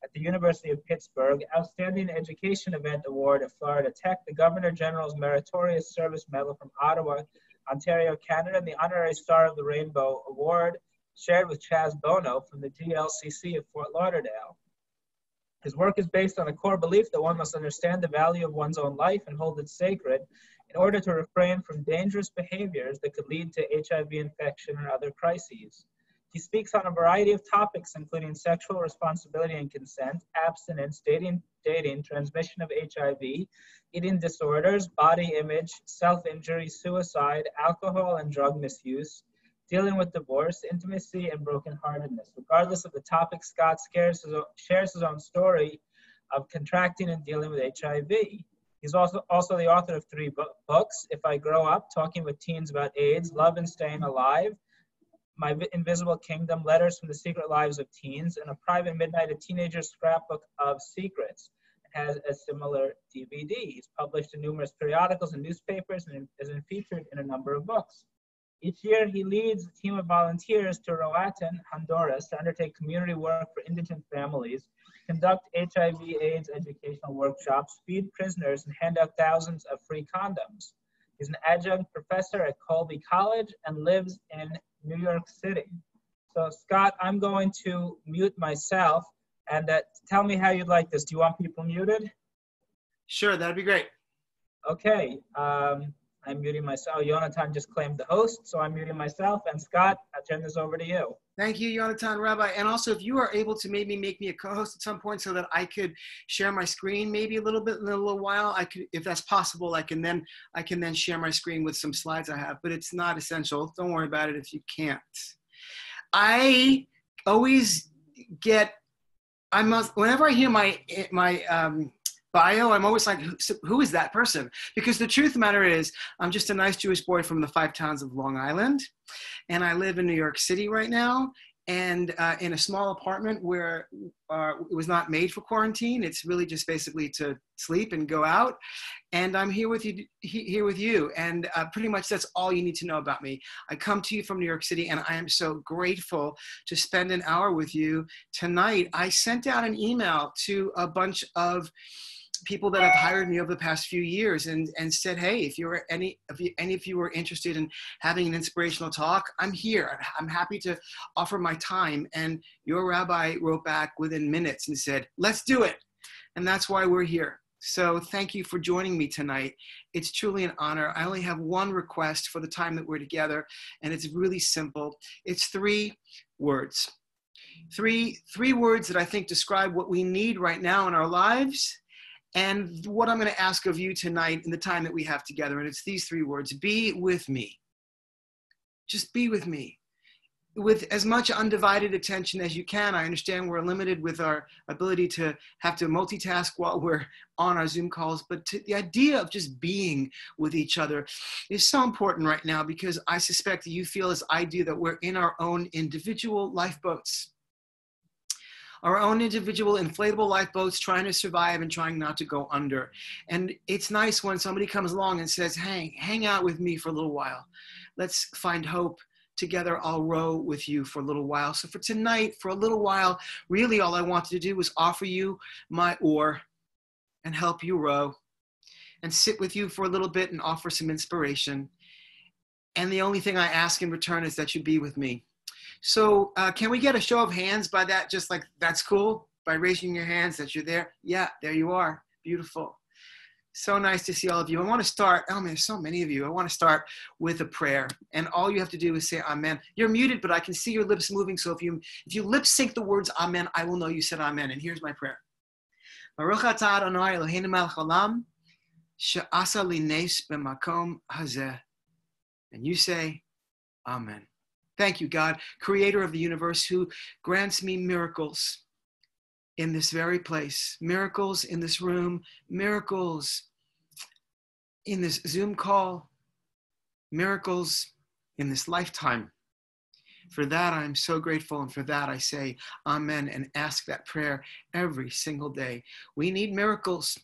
at the University of Pittsburgh, Outstanding Education Event Award at Florida Tech, the Governor General's Meritorious Service Medal from Ottawa, Ontario, Canada, and the Honorary Star of the Rainbow Award shared with Chaz Bono from the GLCC of Fort Lauderdale. His work is based on a core belief that one must understand the value of one's own life and hold it sacred in order to refrain from dangerous behaviors that could lead to HIV infection or other crises. He speaks on a variety of topics, including sexual responsibility and consent, abstinence, dating, transmission of HIV, eating disorders, body image, self-injury, suicide, alcohol and drug misuse, dealing with divorce, intimacy, and brokenheartedness. Regardless of the topic, Scott shares his own story of contracting and dealing with HIV. He's also the author of 3 books, If I Grow Up, Talking with Teens About AIDS, Love and Staying Alive, My Invisible Kingdom, Letters from the Secret Lives of Teens, and A Private Midnight, a Teenager's Scrapbook of Secrets. It has a similar DVD. He's published in numerous periodicals and newspapers and has been featured in a number of books. Each year, he leads a team of volunteers to Roatan, Honduras, to undertake community work for indigent families, conduct HIV/AIDS educational workshops, feed prisoners, and hand out thousands of free condoms. He's an adjunct professor at Colby College and lives in New York City. So, Scott, I'm going to mute myself, and tell me how you'd like this. Do you want people muted? Sure, that'd be great. Okay. I'm muting myself. Yonatan just claimed the host, so I'm muting myself. And Scott, I'll turn this over to you. Thank you, Yonatan, Rabbi. And also, if you are able to maybe make me a co-host at some point so that I could share my screen maybe a little bit in a little while, I could, if that's possible, I can then share my screen with some slides I have. But it's not essential. Don't worry about it if you can't. I always get, whenever I hear my bio, I'm always like, who is that person? Because the truth of the matter is, I'm just a nice Jewish boy from the 5 towns of Long Island. And I live in New York City right now, and in a small apartment where it was not made for quarantine. It's really just basically to sleep and go out. And I'm here with you. And pretty much that's all you need to know about me. I come to you from New York City, and I am so grateful to spend an hour with you tonight. I sent out an email to a bunch of people that have hired me over the past few years and said, hey, if any of you were interested in having an inspirational talk, I'm here. I'm happy to offer my time. And your rabbi wrote back within minutes and said, let's do it. And that's why we're here. So thank you for joining me tonight. It's truly an honor. I only have one request for the time that we're together, and it's really simple. It's 3 words. Three words that I think describe what we need right now in our lives and what I'm going to ask of you tonight in the time that we have together. And it's these 3 words: be with me. Just be with me. With as much undivided attention as you can. I understand we're limited with our ability to have to multitask while we're on our Zoom calls, but the idea of just being with each other is so important right now, because I suspect that you feel as I do that we're in our own individual lifeboats. Our own individual inflatable lifeboats, trying to survive and trying not to go under. And it's nice when somebody comes along and says, hey, hang out with me for a little while. Let's find hope together. I'll row with you for a little while. So for tonight, for a little while, really all I wanted to do was offer you my oar and help you row and sit with you for a little bit and offer some inspiration. And the only thing I ask in return is that you be with me. So can we get a show of hands by that? Just like, that's cool, by raising your hands that you're there. Yeah, there you are. Beautiful. So nice to see all of you. I want to start, oh man, there's so many of you. I want to start with a prayer. And all you have to do is say amen. You're muted, but I can see your lips moving. So if you lip sync the words amen, I will know you said amen. And here's my prayer. Baruch atah Adonai Eloheinu melech haolam, she'asa li nes b'makom hazeh. And you say amen. Thank you, God, creator of the universe, who grants me miracles in this very place, miracles in this room, miracles in this Zoom call, miracles in this lifetime. For that, I'm so grateful, and for that I say amen and ask that prayer every single day. We need miracles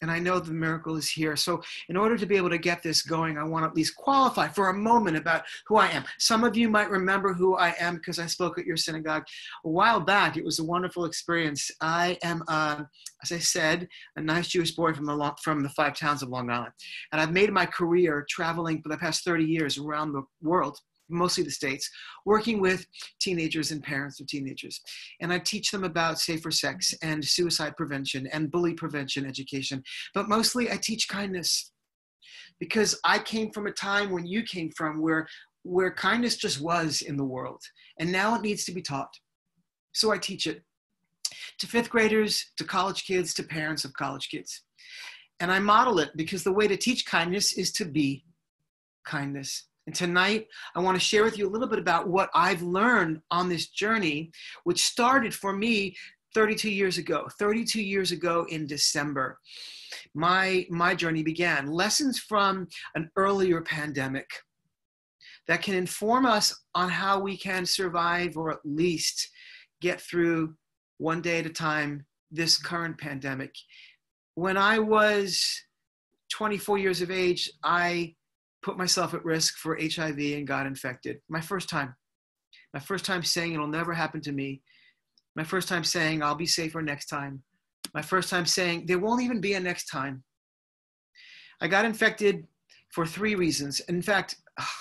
And I know the miracle is here. So in order to be able to get this going, I want to at least qualify for a moment about who I am. Some of you might remember who I am because I spoke at your synagogue a while back. It was a wonderful experience. I am, as I said, a nice Jewish boy from the 5 towns of Long Island. And I've made my career traveling for the past 30 years around the world, mostly the States, working with teenagers and parents of teenagers. And I teach them about safer sex and suicide prevention and bully prevention education. But mostly I teach kindness, because I came from a time when you came from where kindness just was in the world. And now it needs to be taught. So I teach it to 5th graders, to college kids, to parents of college kids. And I model it because the way to teach kindness is to be kindness. And tonight, I want to share with you a little bit about what I've learned on this journey, which started for me 32 years ago. 32 years ago in December, my journey began. Lessons from an earlier pandemic that can inform us on how we can survive, or at least get through one day at a time, this current pandemic. When I was 24 years of age, I put myself at risk for HIV and got infected. My first time saying it'll never happen to me. My first time saying I'll be safer next time. My first time saying there won't even be a next time. I got infected for 3 reasons. In fact,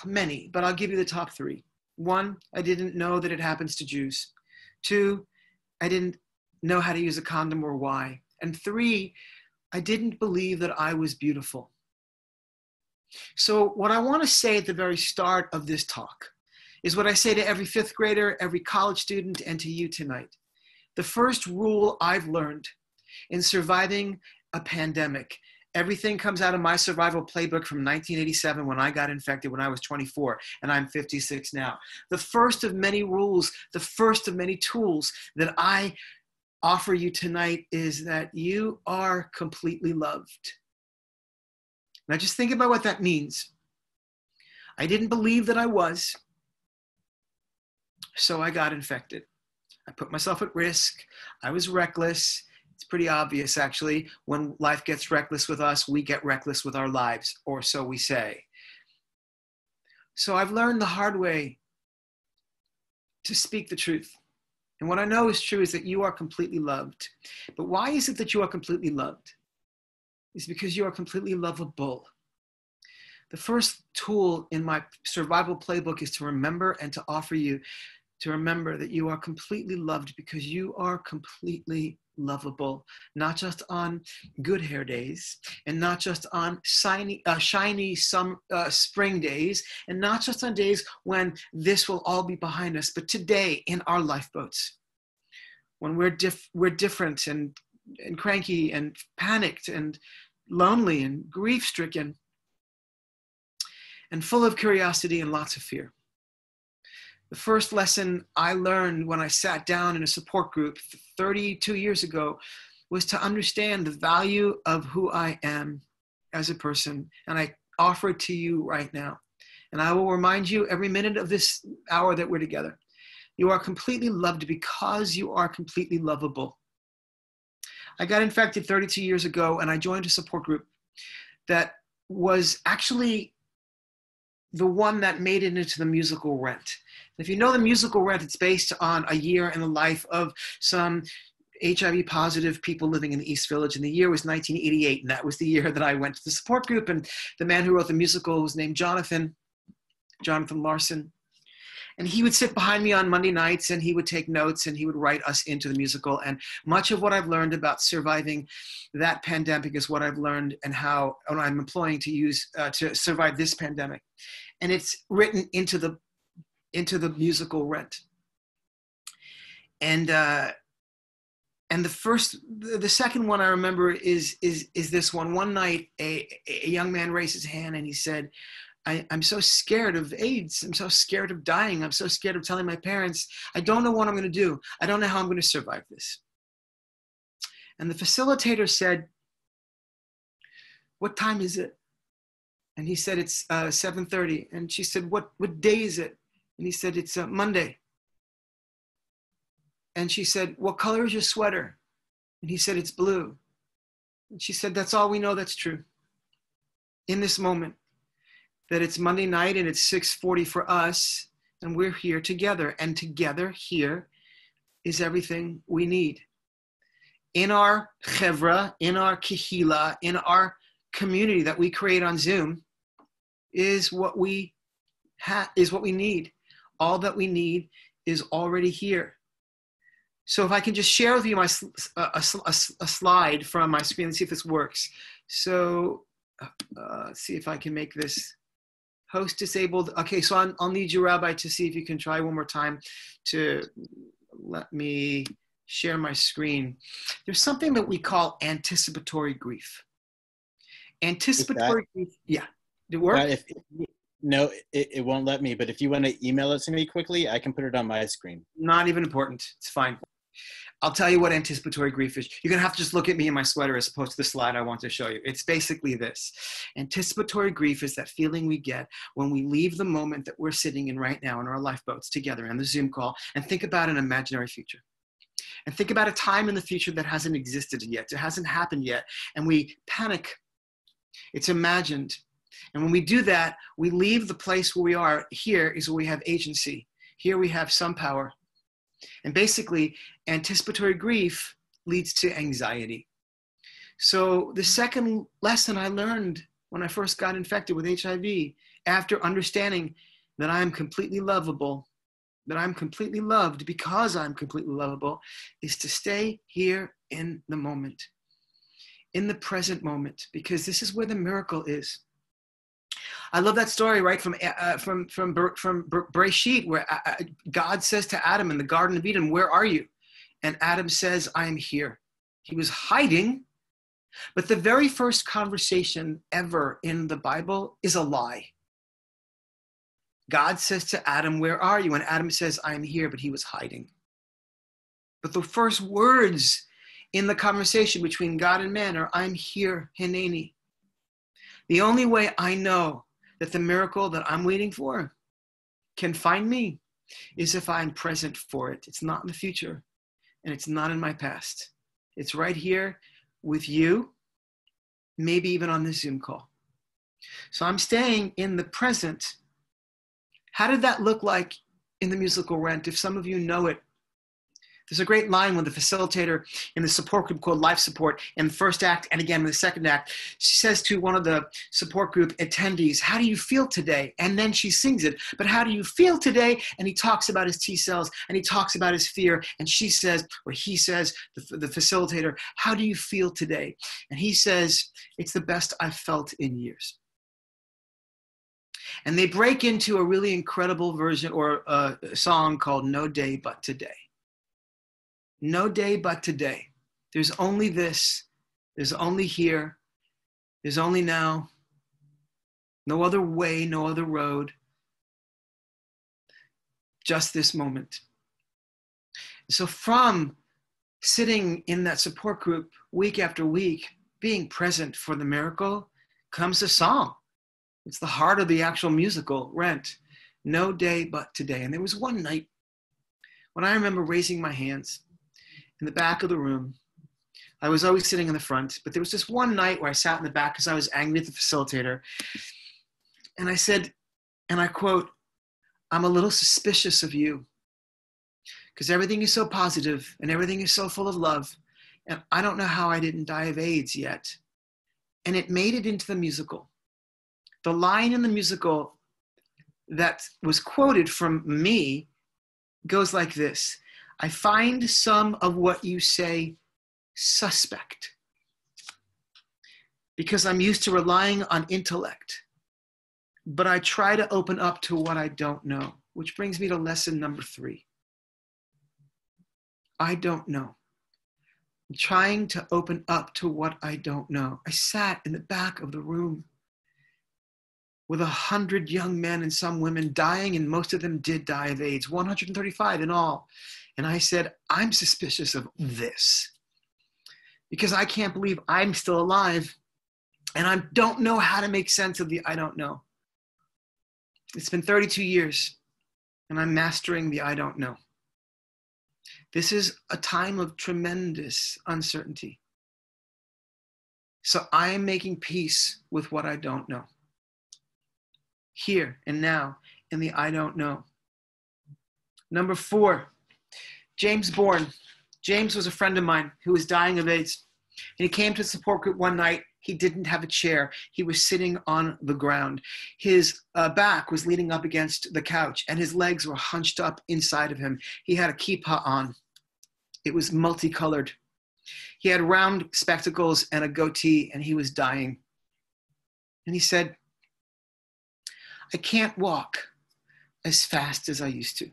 many, but I'll give you the top 3. 1, I didn't know that it happens to Jews. 2, I didn't know how to use a condom or why. And 3, I didn't believe that I was beautiful. So what I want to say at the very start of this talk is what I say to every 5th grader, every college student, and to you tonight. The first rule I've learned in surviving a pandemic, everything comes out of my survival playbook from 1987 when I got infected when I was 24, and I'm 56 now. The first of many rules, the first of many tools that I offer you tonight is that you are completely loved. Now just think about what that means. I didn't believe that I was, so I got infected. I put myself at risk. I was reckless. It's pretty obvious, actually. When life gets reckless with us, we get reckless with our lives, or so we say. So I've learned the hard way to speak the truth. And what I know is true is that you are completely loved. But why is it that you are completely loved? Is because you are completely lovable. The first tool in my survival playbook is to remember and to offer you to remember that you are completely loved because you are completely lovable, not just on good hair days, and not just on shiny spring days, and not just on days when this will all be behind us, but today in our lifeboats, when we're different and cranky and panicked and lonely and grief-stricken and full of curiosity and lots of fear. The first lesson I learned when I sat down in a support group 32 years ago was to understand the value of who I am as a person. And I offer it to you right now. And I will remind you every minute of this hour that we're together. You are completely loved because you are completely lovable. I got infected 32 years ago, and I joined a support group that was actually the one that made it into the musical Rent. If you know the musical Rent, it's based on a year in the life of some HIV positive people living in the East Village, and the year was 1988, and that was the year that I went to the support group, and the man who wrote the musical was named Jonathan Larson. And he would sit behind me on Monday nights, and he would take notes, and he would write us into the musical. And much of what I've learned about surviving that pandemic is what I've learned and how I'm employing to use to survive this pandemic. And it's written into the musical Rent. And the second one I remember is this one. One night, a young man raised his hand and he said, I'm so scared of AIDS. I'm so scared of dying. I'm so scared of telling my parents. I don't know what I'm going to do. I don't know how I'm going to survive this. And the facilitator said, what time is it? And he said, it's 7:30. And she said, what day is it? And he said, it's Monday. And she said, what color is your sweater? And he said, it's blue. And she said, that's all we know that's true. In this moment, that it's Monday night and it's 6:40 for us, and we're here together. And together here is everything we need. In our chevra, in our kehila, in our community that we create on Zoom is what we need. All that we need is already here. So if I can just share with you a slide from my screen and see if this works. So let's see if I can make this host disabled. Okay, so I'll need you, Rabbi, to see if you can try one more time to let me share my screen. There's something that we call anticipatory grief. Anticipatory grief, yeah. Did it work? No, it won't let me, but if you want to email it to me quickly, I can put it on my screen. Not even important. It's fine. I'll tell you what anticipatory grief is. You're going to have to just look at me in my sweater as opposed to the slide I want to show you. It's basically this. Anticipatory grief is that feeling we get when we leave the moment that we're sitting in right now in our lifeboats together on the Zoom call and think about an imaginary future. And think about a time in the future that hasn't existed yet. It hasn't happened yet. And we panic. It's imagined. And when we do that, we leave the place where we are. Here is where we have agency. Here we have some power. And basically, anticipatory grief leads to anxiety. So the second lesson I learned when I first got infected with HIV, after understanding that I am completely lovable, that I'm completely loved because I'm completely lovable, is to stay here in the moment, in the present moment, because this is where the miracle is. I love that story, right, from Bereshit, where God says to Adam in the Garden of Eden, where are you? And Adam says, I am here. He was hiding, but the very first conversation ever in the Bible is a lie. God says to Adam, where are you? And Adam says, I am here, but he was hiding. But the first words in the conversation between God and man are, I'm here, Hineni. The only way I know that the miracle that I'm waiting for can find me is if I'm present for it. It's not in the future, and it's not in my past. It's right here with you, maybe even on this Zoom call. So I'm staying in the present. How did that look like in the musical Rent? If some of you know it, there's a great line when the facilitator in the support group called Life Support in the first act and again in the second act, she says to one of the support group attendees, how do you feel today? And then she sings it, but how do you feel today? And he talks about his T cells and he talks about his fear. And she says, or he says, the facilitator, how do you feel today? And he says, it's the best I've felt in years. And they break into a really incredible version or a song called No Day But Today. No day but today. There's only this. There's only here. There's only now. No other way, no other road. Just this moment. So from sitting in that support group week after week, being present for the miracle, comes a song. It's the heart of the actual musical, Rent. No day but today. And there was one night when I remember raising my hands in the back of the room. I was always sitting in the front, but there was this one night where I sat in the back because I was angry at the facilitator. And I said, and I quote, I'm a little suspicious of you because everything is so positive and everything is so full of love. And I don't know how I didn't die of AIDS yet. And it made it into the musical. The line in the musical that was quoted from me goes like this. I find some of what you say suspect because I'm used to relying on intellect, but I try to open up to what I don't know, which brings me to lesson number 3. I don't know. I'm trying to open up to what I don't know. I sat in the back of the room with 100 young men and some women dying, and most of them did die of AIDS, 135 in all. And I said, I'm suspicious of this because I can't believe I'm still alive and I don't know how to make sense of the I don't know. It's been 32 years and I'm mastering the I don't know. This is a time of tremendous uncertainty. So I am making peace with what I don't know. Here and now in the I don't know. Number 4, James Bourne. James was a friend of mine who was dying of AIDS. And he came to the support group one night. He didn't have a chair. He was sitting on the ground. His back was leaning up against the couch, and his legs were hunched up inside of him. He had a kippah on. It was multicolored. He had round spectacles and a goatee, and he was dying. And he said, I can't walk as fast as I used to.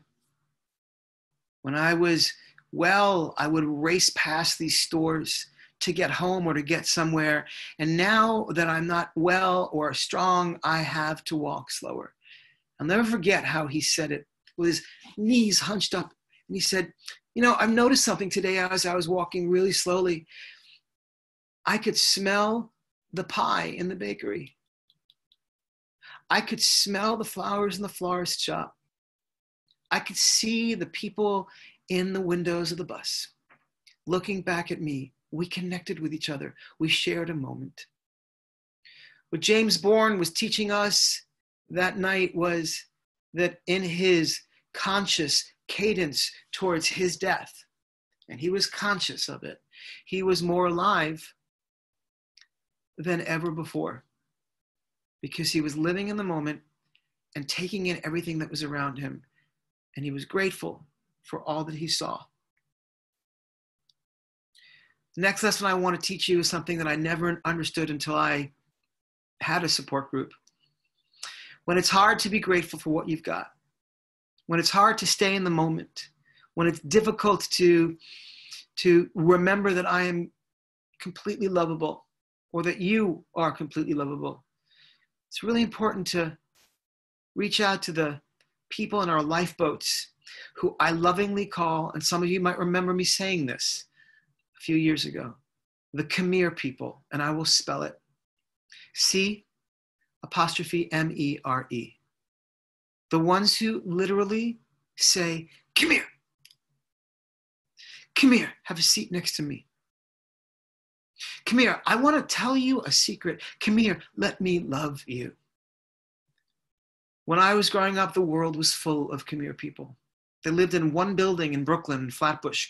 When I was well, I would race past these stores to get home or to get somewhere. And now that I'm not well or strong, I have to walk slower. I'll never forget how he said it with his knees hunched up. And he said, you know, I've noticed something today as I was walking really slowly. I could smell the pie in the bakery. I could smell the flowers in the florist shop. I could see the people in the windows of the bus looking back at me. We connected with each other. We shared a moment. What James Bourne was teaching us that night was that in his conscious cadence towards his death, and he was conscious of it, he was more alive than ever before because he was living in the moment and taking in everything that was around him. And he was grateful for all that he saw. The next lesson I want to teach you is something that I never understood until I had a support group. When it's hard to be grateful for what you've got, when it's hard to stay in the moment, when it's difficult to remember that I am completely lovable or that you are completely lovable, it's really important to reach out to the people in our lifeboats who I lovingly call, and some of you might remember me saying this a few years ago, the Khmer people, and I will spell it. C''Mere. The ones who literally say, come here. Come here, have a seat next to me. Come here, I want to tell you a secret. Come here, let me love you. When I was growing up, the world was full of Khmer people. They lived in one building in Brooklyn, Flatbush.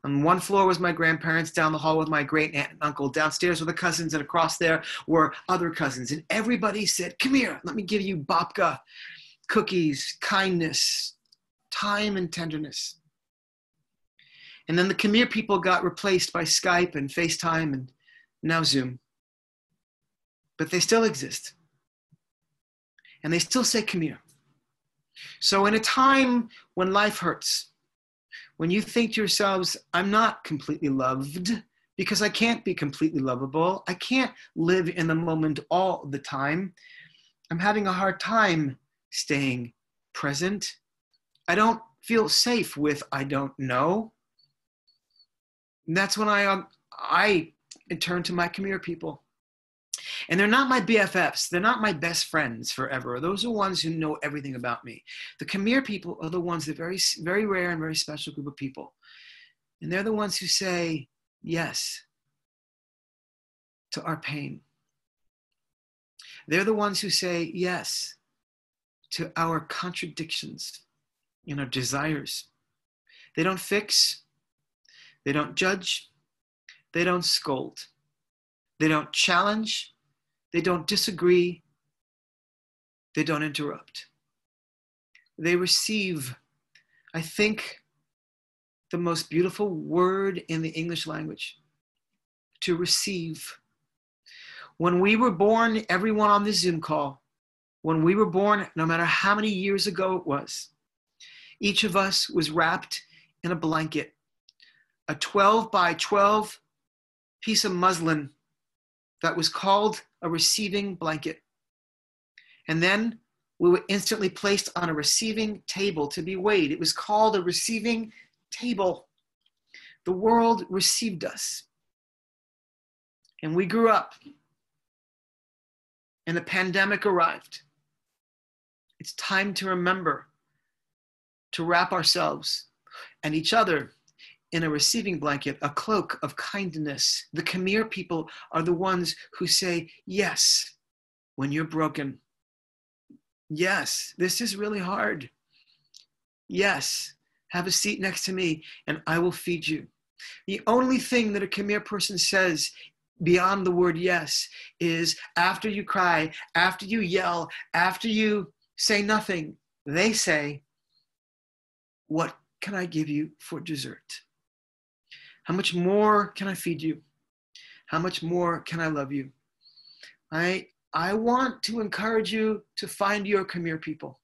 On one floor was my grandparents, down the hall with my great aunt and uncle, downstairs were the cousins, and across there were other cousins. And everybody said, come here, let me give you babka, cookies, kindness, time and tenderness. And then the Khmer people got replaced by Skype and FaceTime and now Zoom. But they still exist. And they still say, come here. So in a time when life hurts, when you think to yourselves, I'm not completely loved because I can't be completely lovable. I can't live in the moment all the time. I'm having a hard time staying present. I don't feel safe with I don't know. And that's when I turn to my Khmer people. And they're not my BFFs. They're not my best friends forever. Those are ones who know everything about me. The Khmer people are the ones that are very, very rare and very special group of people. And they're the ones who say yes to our pain. They're the ones who say yes to our contradictions and our desires. They don't fix. They don't judge. They don't scold. They don't challenge. They don't disagree. They don't interrupt. They receive. I think the most beautiful word in the English language, to receive. When we were born, everyone on this Zoom call, when we were born, no matter how many years ago it was, each of us was wrapped in a blanket, a 12 by 12 piece of muslin that was called a receiving blanket. And then we were instantly placed on a receiving table to be weighed. It was called a receiving table. The world received us. And we grew up. And the pandemic arrived. It's time to remember to wrap ourselves and each other in a receiving blanket, a cloak of kindness. The Khmer people are the ones who say, yes, when you're broken. Yes, this is really hard. Yes, have a seat next to me and I will feed you. The only thing that a Khmer person says beyond the word yes is after you cry, after you yell, after you say nothing, they say, what can I give you for dessert? How much more can I feed you? How much more can I love you? I want to encourage you to find your Khmer people.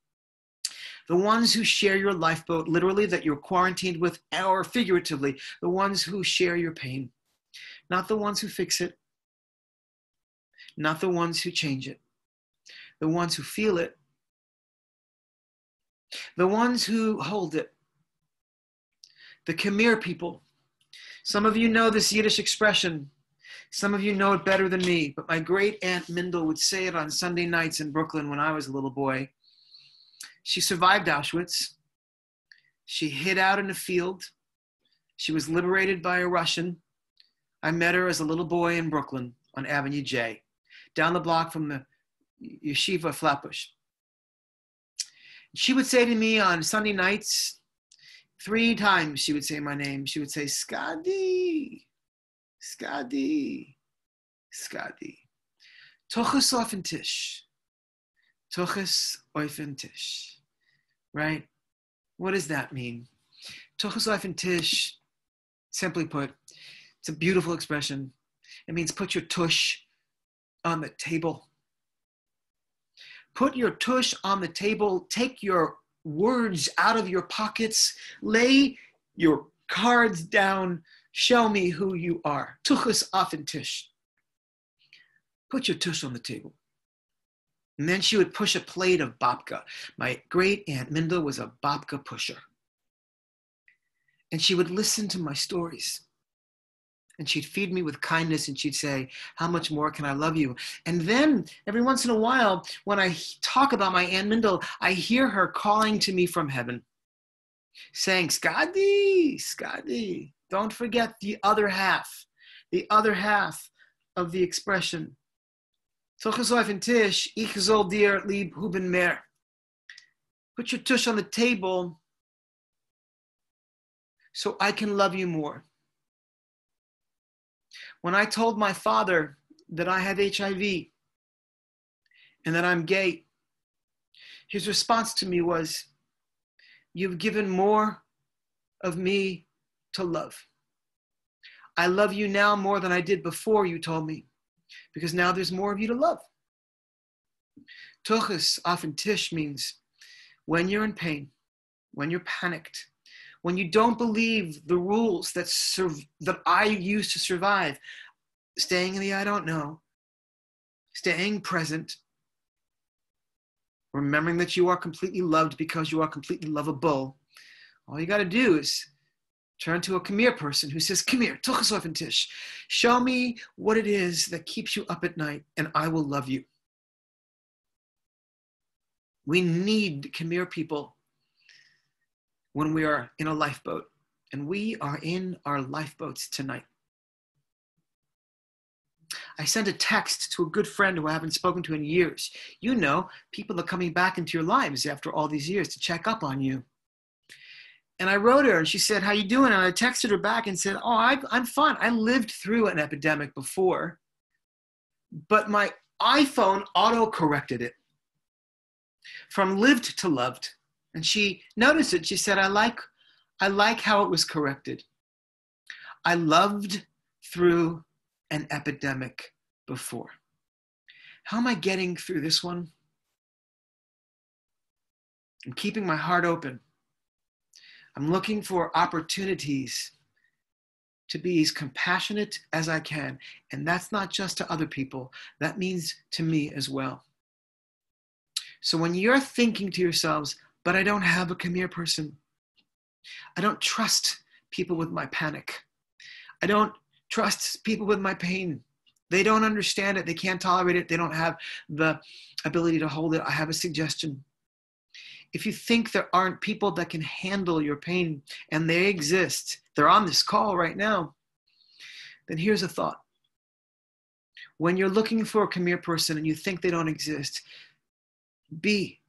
The ones who share your lifeboat, literally that you're quarantined with, or figuratively, the ones who share your pain. Not the ones who fix it. Not the ones who change it. The ones who feel it. The ones who hold it. The Khmer people. Some of you know this Yiddish expression. Some of you know it better than me, but my great aunt Mindel would say it on Sunday nights in Brooklyn when I was a little boy. She survived Auschwitz. She hid out in a field. She was liberated by a Russian. I met her as a little boy in Brooklyn on Avenue J, down the block from the Yeshiva Flatbush. She would say to me on Sunday nights, 3 times she would say my name. She would say, Skadi, Skadi, Skadi. Tochus ofen Tisch. Tochus ofen Tisch. Right? What does that mean? Tochus ofen Tisch, simply put, it's a beautiful expression. It means put your tush on the table. Put your tush on the table. Take your words out of your pockets. Lay your cards down. Show me who you are. Tuchus ofen Tisch. Put your tush on the table. And then she would push a plate of babka. My great aunt Mindel was a babka pusher. And she would listen to my stories. And she'd feed me with kindness and she'd say, how much more can I love you? And then every once in a while, when I talk about my Aunt Mindel, I hear her calling to me from heaven, saying, Skadi, Skadi, don't forget the other half of the expression. Tochus ofen Tisch, ich soll dir lieb haben mehr. Put your tush on the table so I can love you more. When I told my father that I have HIV and that I'm gay, his response to me was, you've given more of me to love. I love you now more than I did before you told me, because now there's more of you to love. Tochus ofen Tisch means when you're in pain, when you're panicked, when you don't believe the rules that I use to survive, staying in the I don't know, staying present, remembering that you are completely loved because you are completely lovable. All you got to do is turn to a Khmer person who says, come here, Tochus ofen Tisch. Show me what it is that keeps you up at night and I will love you. We need Khmer people when we are in a lifeboat, and we are in our lifeboats tonight. I sent a text to a good friend who I haven't spoken to in years. You know, people are coming back into your lives after all these years to check up on you. And I wrote her and she said, how you doing? And I texted her back and said, I'm fine. I lived through an epidemic before, but my iPhone auto-corrected it from lived to loved. And she noticed it. She said, I like how it was corrected. I loved through an epidemic before. How am I getting through this one? I'm keeping my heart open. I'm looking for opportunities to be as compassionate as I can. And that's not just to other people. That means to me as well. So when you're thinking to yourselves, but I don't have a Khmer person. I don't trust people with my panic. I don't trust people with my pain. They don't understand it. They can't tolerate it. They don't have the ability to hold it. I have a suggestion. If you think there aren't people that can handle your pain, and they exist, they're on this call right now, then here's a thought. When you're looking for a come here person and you think they don't exist, be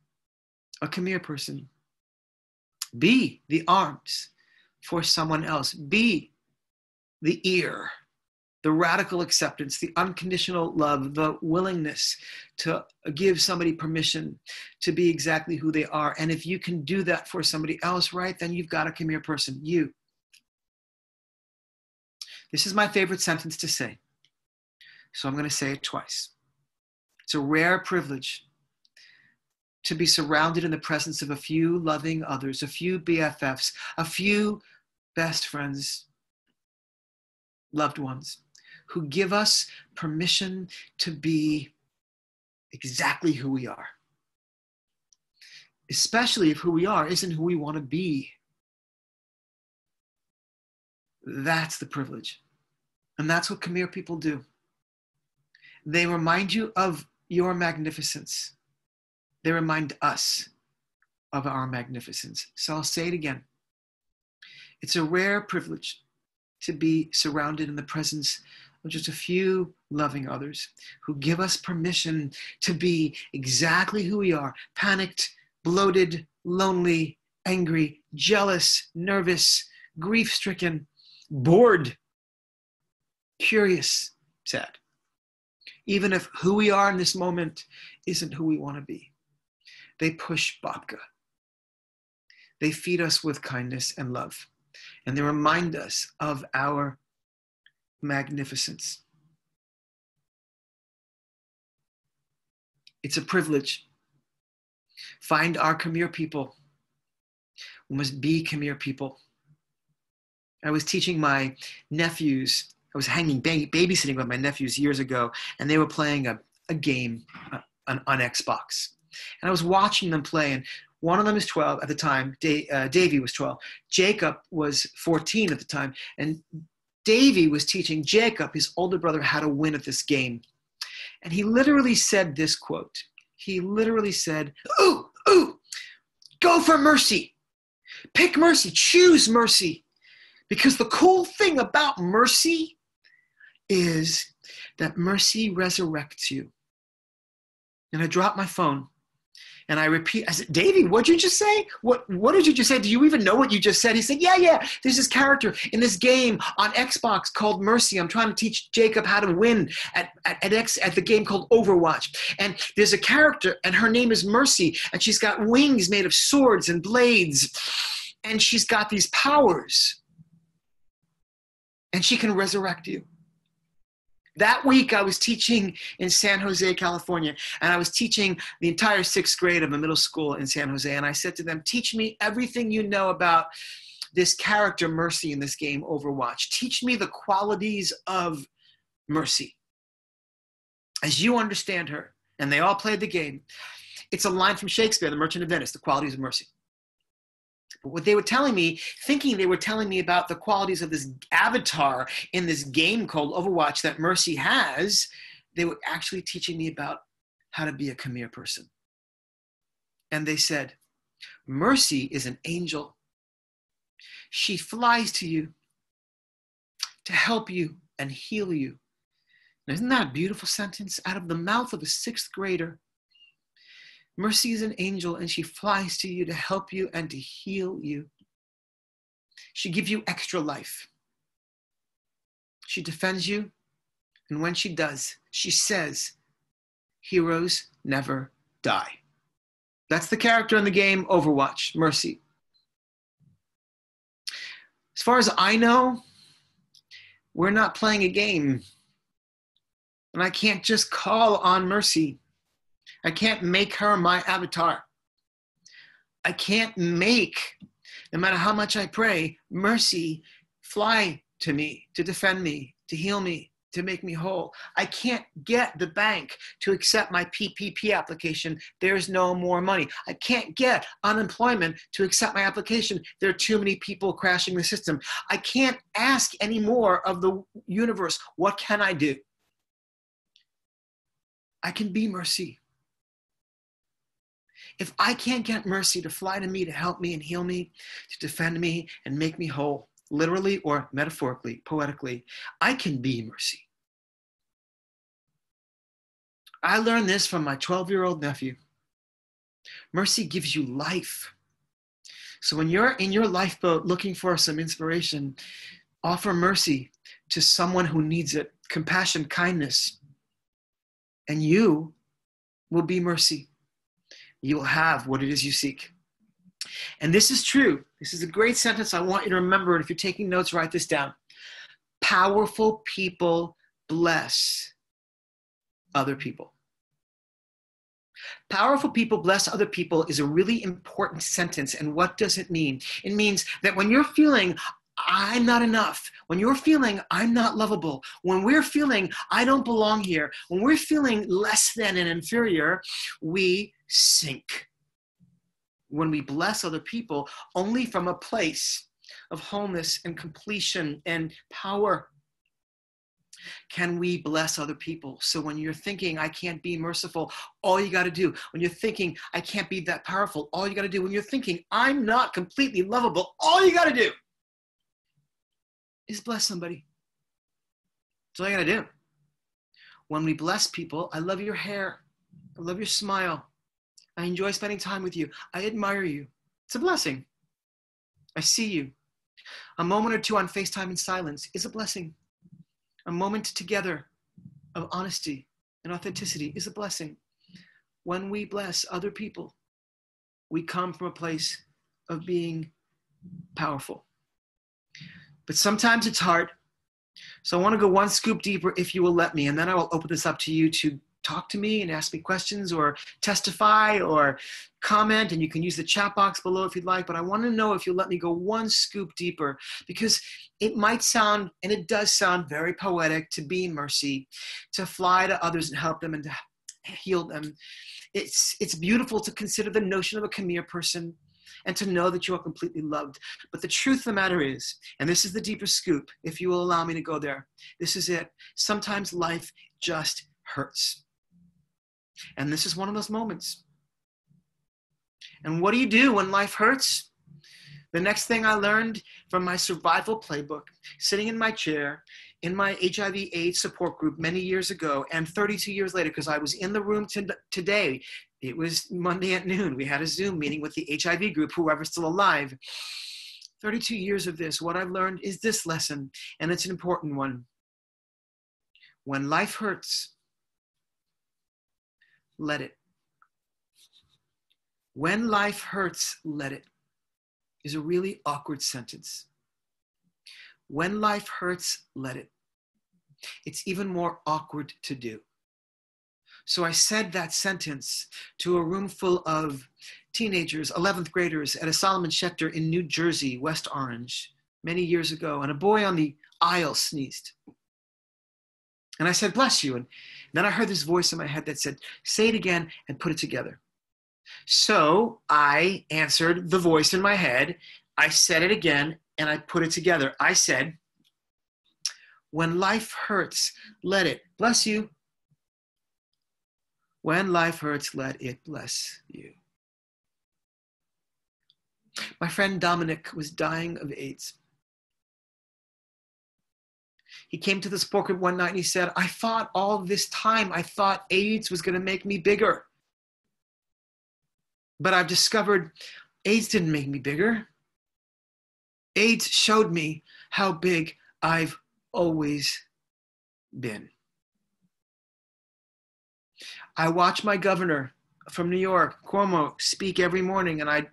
a come here person. Be the arms for someone else. Be the ear, the radical acceptance, the unconditional love, the willingness to give somebody permission to be exactly who they are. And if you can do that for somebody else, right, then you've got a come here person, you. This is my favorite sentence to say, so I'm going to say it twice. It's a rare privilege to be surrounded in the presence of a few loving others, a few BFFs, a few best friends, loved ones, who give us permission to be exactly who we are. Especially if who we are isn't who we want to be. That's the privilege. And that's what come here people do. They remind you of your magnificence. They remind us of our magnificence. So I'll say it again. It's a rare privilege to be surrounded in the presence of just a few loving others who give us permission to be exactly who we are: panicked, bloated, lonely, angry, jealous, nervous, grief-stricken, bored, curious, sad. Even if who we are in this moment isn't who we want to be. They push babka. They feed us with kindness and love. And they remind us of our magnificence. It's a privilege. Find our come here people. We must be come here people. I was teaching my nephews, I was babysitting with my nephews years ago, and they were playing a game on Xbox. And I was watching them play, and one of them is 12 at the time. Davey was 12. Jacob was 14 at the time. And Davey was teaching Jacob, his older brother, how to win at this game. And he literally said this quote. He literally said, "Ooh, go for mercy. Pick mercy. Choose mercy. Because the cool thing about mercy is that mercy resurrects you." And I dropped my phone. And I repeat, I said, "Davey, what'd you just say? What did you just say? Do you even know what you just said?" He said, yeah. There's this character in this game on Xbox called Mercy. I'm trying to teach Jacob how to win at the game called Overwatch. And there's a character, and her name is Mercy. And she's got wings made of swords and blades. And she's got these powers. And she can resurrect you. That week, I was teaching in San Jose, California, and I was teaching the entire 6th grade of a middle school in San Jose, and I said to them, "Teach me everything you know about this character, Mercy, in this game, Overwatch. Teach me the qualities of Mercy as you understand her." And they all played the game. It's a line from Shakespeare, The Merchant of Venice, the qualities of mercy. But what they were telling me, thinking they were telling me about the qualities of this avatar in this game called Overwatch that Mercy has, they were actually teaching me about how to be a come here person. And they said, "Mercy is an angel. She flies to you to help you and heal you." Now, isn't that a beautiful sentence out of the mouth of a 6th grader? Mercy is an angel, and she flies to you to help you and to heal you. She gives you extra life. She defends you, and when she does, she says, "Heroes never die." That's the character in the game Overwatch, Mercy. As far as I know, we're not playing a game. And I can't just call on Mercy. I can't make her my avatar. I can't make, no matter how much I pray, Mercy fly to me, to defend me, to heal me, to make me whole. I can't get the bank to accept my PPP application. There's no more money. I can't get unemployment to accept my application. There are too many people crashing the system. I can't ask any more of the universe. What can I do? I can be Mercy. If I can't get Mercy to fly to me, to help me and heal me, to defend me and make me whole, literally or metaphorically, poetically, I can be mercy. I learned this from my 12-year-old nephew. Mercy gives you life. So when you're in your lifeboat looking for some inspiration, offer mercy to someone who needs it, compassion, kindness, and you will be mercy. You will have what it is you seek. And this is true. This is a great sentence I want you to remember. And if you're taking notes, write this down. Powerful people bless other people. Powerful people bless other people is a really important sentence. And what does it mean? It means that when you're feeling I'm not enough, when you're feeling I'm not lovable, when we're feeling I don't belong here, when we're feeling less than and inferior, we sink. When we bless other people only from a place of wholeness and completion and power, can we bless other people? So when you're thinking, I can't be merciful, all you got to do. When you're thinking, I can't be that powerful, all you got to do. When you're thinking, I'm not completely lovable, all you got to do is bless somebody. That's all you got to do. When we bless people, I love your hair. I love your smile. I enjoy spending time with you. I admire you. It's a blessing. I see you. A moment or two on FaceTime in silence is a blessing. A moment together of honesty and authenticity is a blessing. When we bless other people, we come from a place of being powerful. But sometimes it's hard. So I want to go one scoop deeper if you will let me, and then I will open this up to you to talk to me and ask me questions or testify or comment, and you can use the chat box below if you'd like, but I want to know if you'll let me go one scoop deeper, because it might sound, and it does sound very poetic, to be mercy, to fly to others and help them and to heal them. It's beautiful to consider the notion of a come here person and to know that you are completely loved. But the truth of the matter is, and this is the deeper scoop, if you will allow me to go there, this is it. Sometimes life just hurts. And this is one of those moments. And what do you do when life hurts? The next thing I learned from my survival playbook, sitting in my chair in my HIV/AIDS support group many years ago, and 32 years later, because I was in the room today, it was Monday at noon, we had a Zoom meeting with the HIV group, whoever's still alive. 32 years of this, what I've learned is this lesson, and it's an important one. When life hurts, let it. When life hurts, let it is a really awkward sentence. When life hurts, let it. It's even more awkward to do. So I said that sentence to a room full of teenagers, 11th graders at a Solomon Schechter in New Jersey, West Orange, many years ago, and a boy on the aisle sneezed. And I said, bless you. And then I heard this voice in my head that said, say it again and put it together. So I answered the voice in my head. I said it again and I put it together. I said, when life hurts, let it. Bless you. When life hurts, let it bless you. My friend Dominic was dying of AIDS. He came to the support group one night and he said, I thought all this time, I thought AIDS was going to make me bigger. But I've discovered AIDS didn't make me bigger. AIDS showed me how big I've always been. I watch my governor from New York, Cuomo, speak every morning, and I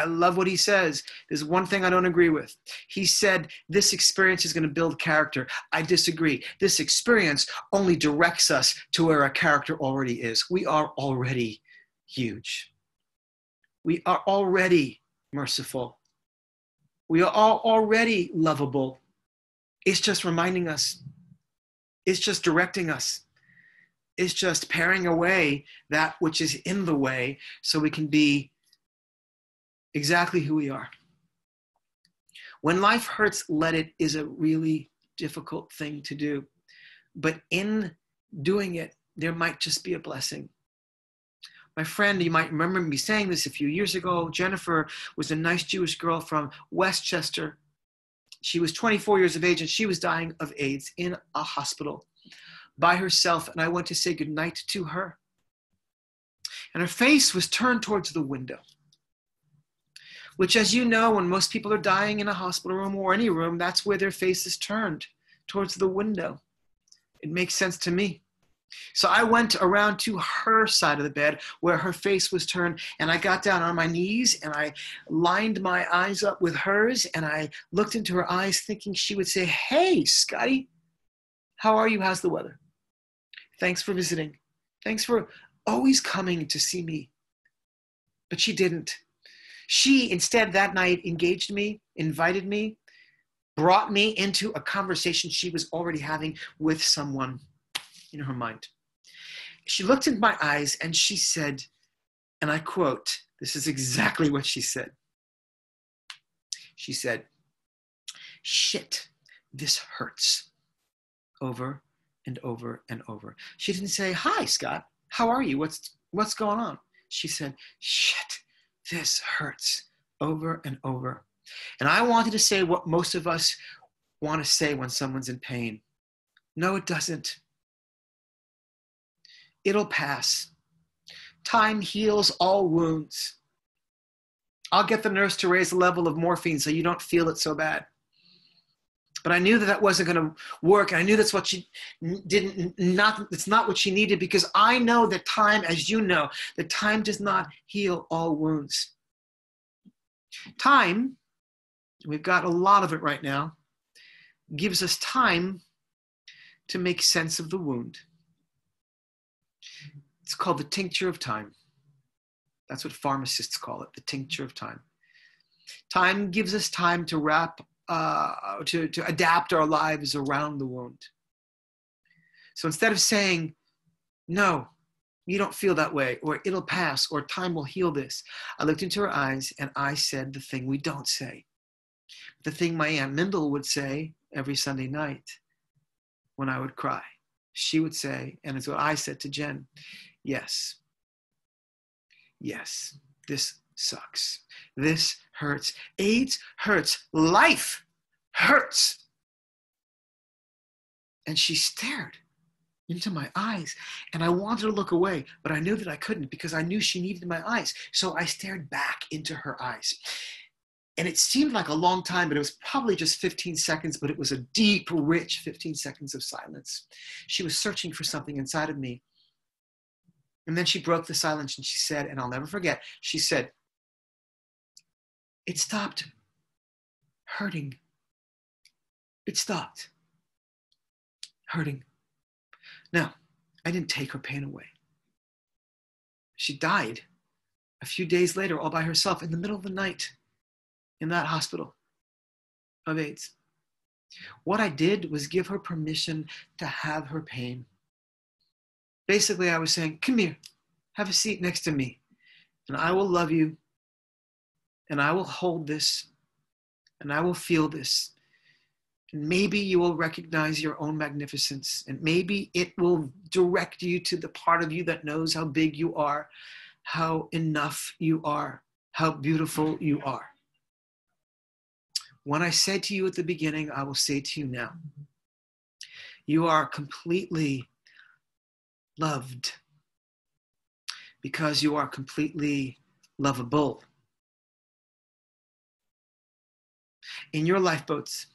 love what he says. There's one thing I don't agree with. He said, this experience is going to build character. I disagree. This experience only directs us to where our character already is. We are already huge. We are already merciful. We are already lovable. It's just reminding us. It's just directing us. It's just paring away that which is in the way so we can be exactly who we are. When life hurts, let it is a really difficult thing to do. But in doing it, there might just be a blessing. My friend, you might remember me saying this a few years ago, Jennifer was a nice Jewish girl from Westchester, She was 24 years of age and she was dying of AIDS in a hospital by herself. And I went to say goodnight to her. And her face was turned towards the window, which, as you know, when most people are dying in a hospital room or any room, that's where their face is turned, towards the window. It makes sense to me. So I went around to her side of the bed where her face was turned, and I got down on my knees and I lined my eyes up with hers, and I looked into her eyes thinking she would say, "Hey, Scotty, how are you? How's the weather? Thanks for visiting. Thanks for always coming to see me." But she didn't. She instead that night engaged me, invited me, brought me into a conversation she was already having with someone in her mind. She looked into my eyes and she said, and I quote, this is exactly what she said. She said, "Shit, this hurts," over and over and over. She didn't say, "Hi, Scott, how are you? What's going on?" She said, "Shit, this hurts," over and over. And I wanted to say what most of us want to say when someone's in pain. No, it doesn't. It'll pass. Time heals all wounds. I'll get the nurse to raise the level of morphine so you don't feel it so bad. But I knew that that wasn't going to work. And I knew that's what she it's not what she needed, because I know that time, as you know, that time does not heal all wounds. Time, we've got a lot of it right now, gives us time to make sense of the wound. It's called the tincture of time. That's what pharmacists call it, the tincture of time. Time gives us time to to adapt our lives around the wound. So instead of saying, "No, you don't feel that way," or "It'll pass," or "Time will heal this," I looked into her eyes and I said the thing we don't say. The thing my Aunt Mindel would say every Sunday night when I would cry. She would say, and it's what I said to Jen, "Yes, yes, this sucks. This hurts. AIDS hurts. Life hurts." And she stared into my eyes, and I wanted to look away, but I knew that I couldn't because I knew she needed my eyes. So I stared back into her eyes. And it seemed like a long time, but it was probably just 15 seconds, but it was a deep, rich 15 seconds of silence. She was searching for something inside of me. And then she broke the silence and she said, and I'll never forget, she said, "It stopped hurting. It stopped hurting." Now, I didn't take her pain away. She died a few days later all by herself in the middle of the night in that hospital of AIDS. What I did was give her permission to have her pain. Basically, I was saying, "Come here, have a seat next to me, and I will love you, and I will hold this, and I will feel this. And maybe you will recognize your own magnificence, and maybe it will direct you to the part of you that knows how big you are, how enough you are, how beautiful you are. When I said to you at the beginning, I will say to you now, you are completely loved because you are completely lovable. In your lifeboats,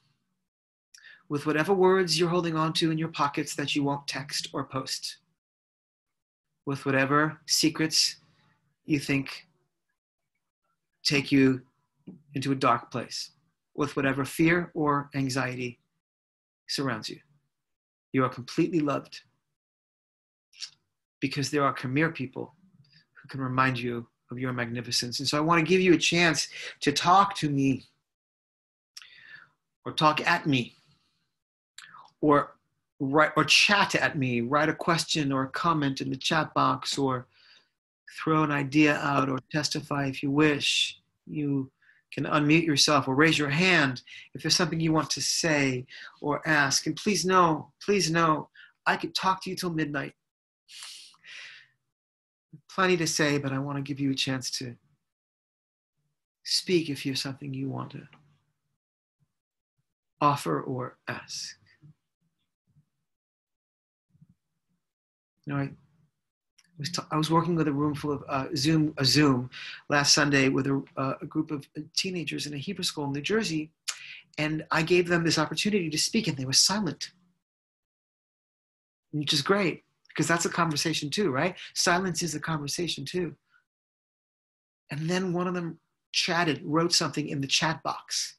with whatever words you're holding on to in your pockets that you won't text or post, with whatever secrets you think take you into a dark place, with whatever fear or anxiety surrounds you. You are completely loved because there are Khmer people who can remind you of your magnificence. And so I want to give you a chance to talk to me or talk at me or write or chat at me, write a question or a comment in the chat box, or throw an idea out, or testify if you wish. You can unmute yourself or raise your hand if there's something you want to say or ask. And please know, I could talk to you till midnight. Plenty to say, but I want to give you a chance to speak if you have something you want to offer or ask. You know, I was working with a room full of Zoom last Sunday with a group of teenagers in a Hebrew school in New Jersey, and I gave them this opportunity to speak, and they were silent, which is great because that's a conversation too, right? Silence is a conversation too. And then one of them wrote something in the chat box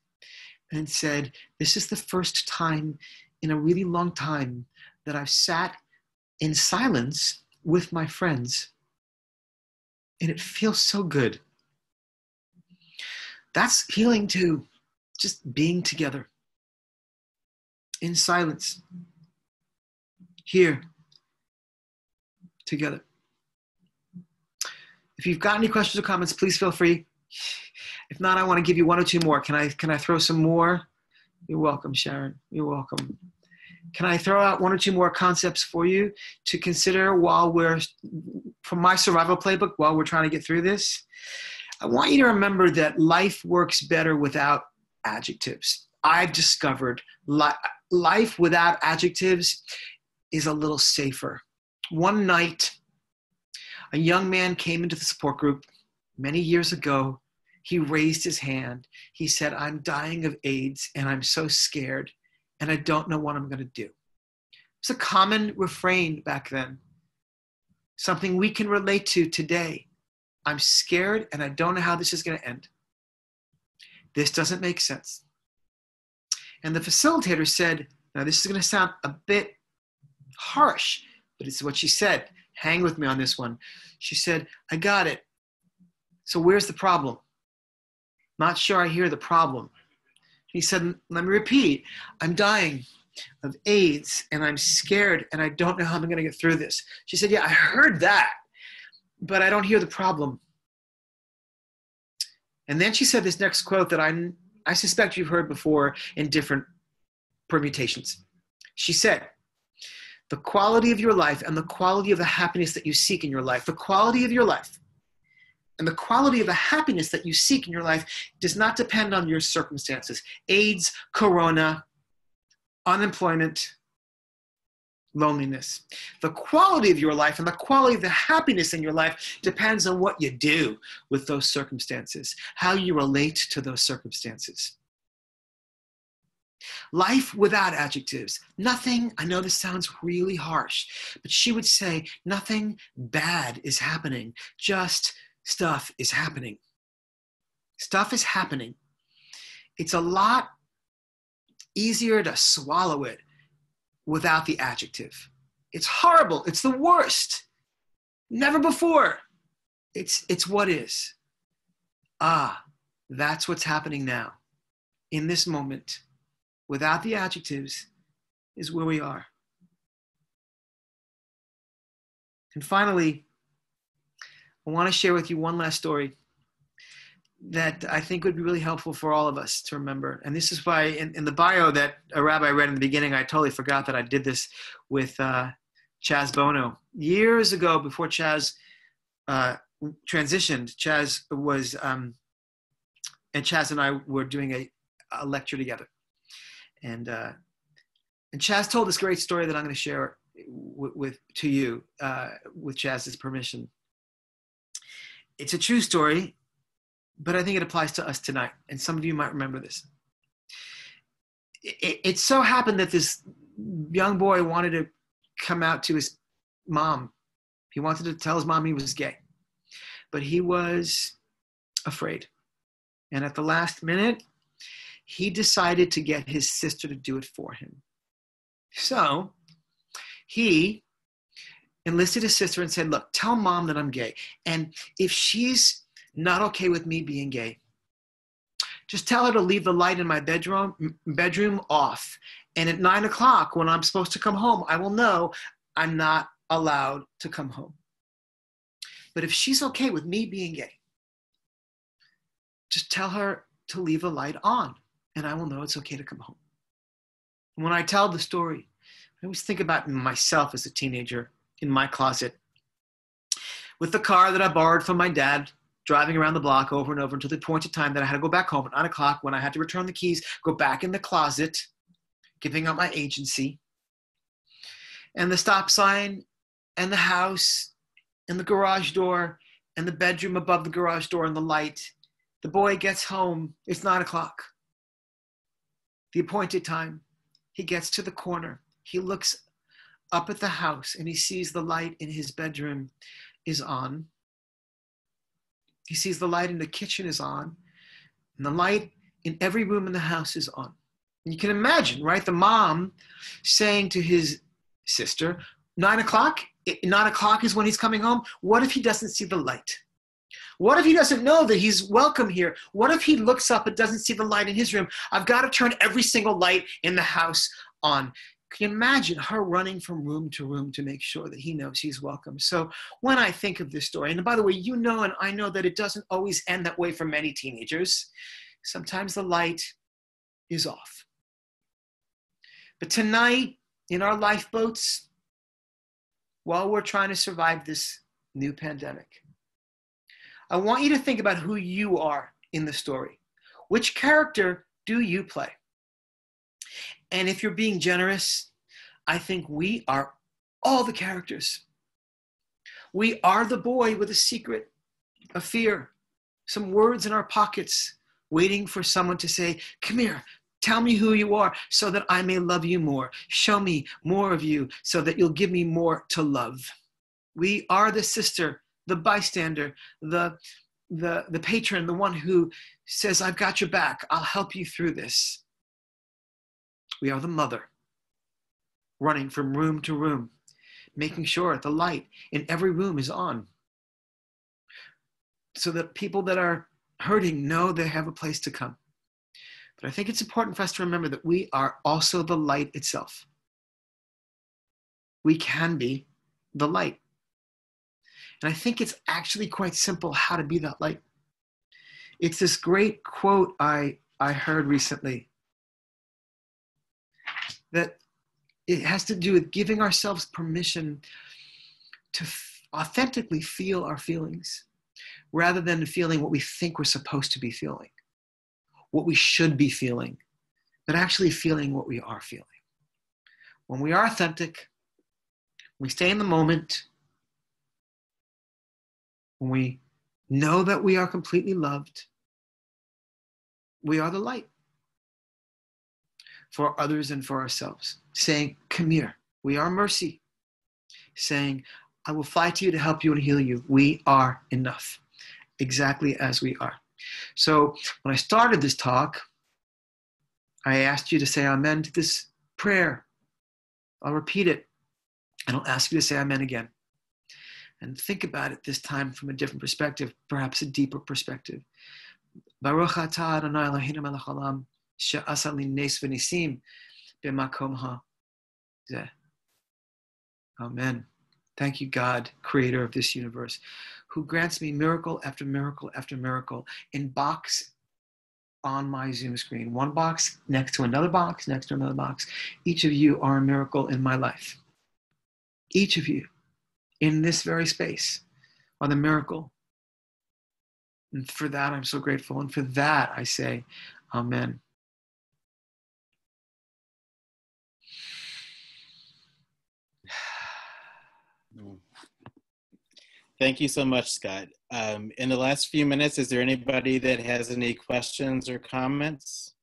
and said, "This is the first time in a really long time that I've sat in silence with my friends, and it feels so good." That's healing too, just being together in silence, here, together. If you've got any questions or comments, please feel free. If not, I want to give you one or two more. Can I throw some more? You're welcome, Sharon. You're welcome. Can I throw out one or two more concepts for you to consider from my survival playbook, while we're trying to get through this? I want you to remember that life works better without adjectives. I've discovered life without adjectives is a little safer. One night, a young man came into the support group many years ago. He raised his hand. He said, "I'm dying of AIDS and I'm so scared and I don't know what I'm going to do." It's a common refrain back then, something we can relate to today. I'm scared and I don't know how this is going to end. This doesn't make sense. And the facilitator said, now this is going to sound a bit harsh, but it's what she said. Hang with me on this one. She said, "I got it. So where's the problem? Not sure I hear the problem." He said, "Let me repeat. I'm dying of AIDS and I'm scared and I don't know how I'm going to get through this." She said, "Yeah, I heard that, but I don't hear the problem." And then she said this next quote that I suspect you've heard before in different permutations. She said, "The quality of your life and the quality of the happiness that you seek in your life, the quality of your life and the quality of the happiness that you seek in your life does not depend on your circumstances. AIDS, corona, unemployment, loneliness. The quality of your life and the quality of the happiness in your life depends on what you do with those circumstances, how you relate to those circumstances." Life without adjectives. Nothing, I know this sounds really harsh, but she would say, nothing bad is happening. Just stuff is happening. Stuff is happening. It's a lot easier to swallow it without the adjective. It's horrible. It's the worst. Never before. It's what is. That's what's happening now. In this moment, without the adjectives, is where we are. And finally, I want to share with you one last story that I think would be really helpful for all of us to remember. And this is why in the bio that a rabbi read in the beginning, I totally forgot that I did this with Chaz Bono. Years ago, before Chaz transitioned, Chaz was, and Chaz and I were doing a lecture together. And Chaz told this great story that I'm going to share to you with Chaz's permission. It's a true story, but I think it applies to us tonight. And some of you might remember this. It so happened that this young boy wanted to come out to his mom. He wanted to tell his mom he was gay, but he was afraid. And at the last minute, he decided to get his sister to do it for him. So he enlisted his sister and said, "Look, tell mom that I'm gay. And if she's not okay with me being gay, just tell her to leave the light in my bedroom off. And at 9 o'clock, when I'm supposed to come home, I will know I'm not allowed to come home. But if she's okay with me being gay, just tell her to leave the light on, and I will know it's okay to come home." And when I tell the story, I always think about myself as a teenager in my closet with the car that I borrowed from my dad, driving around the block over and over until the appointed time that I had to go back home at 9 o'clock when I had to return the keys, go back in the closet, giving up my agency. And the stop sign and the house and the garage door and the bedroom above the garage door and the light. The boy gets home. It's 9 o'clock. The appointed time. He gets to the corner. He looks up at the house and he sees the light in his bedroom is on. He sees the light in the kitchen is on. And the light in every room in the house is on. And you can imagine, right? The mom saying to his sister, 9 o'clock? 9 o'clock is when he's coming home. What if he doesn't see the light? What if he doesn't know that he's welcome here? What if he looks up and doesn't see the light in his room? I've got to turn every single light in the house on. Can you imagine her running from room to room to make sure that he knows he's welcome? So when I think of this story, and by the way, you know and I know that it doesn't always end that way for many teenagers. Sometimes the light is off. But tonight, in our lifeboats, while we're trying to survive this new pandemic, I want you to think about who you are in the story. Which character do you play? And if you're being generous, I think we are all the characters. We are the boy with a secret, a fear, some words in our pockets, waiting for someone to say, come here, tell me who you are so that I may love you more. Show me more of you so that you'll give me more to love. We are the sister, the bystander, the patron, the one who says, I've got your back. I'll help you through this. We are the mother, running from room to room, making sure the light in every room is on so that people that are hurting know they have a place to come. But I think it's important for us to remember that we are also the light itself. We can be the light. And I think it's actually quite simple how to be that light. It's this great quote I heard recently that it has to do with giving ourselves permission to authentically feel our feelings rather than feeling what we think we're supposed to be feeling, what we should be feeling, but actually feeling what we are feeling. When we are authentic, we stay in the moment, when we know that we are completely loved, we are the light for others and for ourselves. Saying, come here, we are mercy. Saying, I will fly to you to help you and heal you. We are enough, exactly as we are. So when I started this talk, I asked you to say amen to this prayer. I'll repeat it, and I'll ask you to say amen again. And think about it this time from a different perspective, perhaps a deeper perspective. Baruch atah Adonai Eloheinu melech haolam, she'asa li nes v'nisim b'makom hazeh. Amen. Thank you, God, creator of this universe, who grants me miracle after miracle after miracle in box on my Zoom screen. One box next to another box, next to another box. Each of you are a miracle in my life. Each of you in this very space are the miracle. And for that, I'm so grateful. And for that, I say, amen. Thank you so much, Scott. In the last few minutes, is there anybody that has any questions or comments?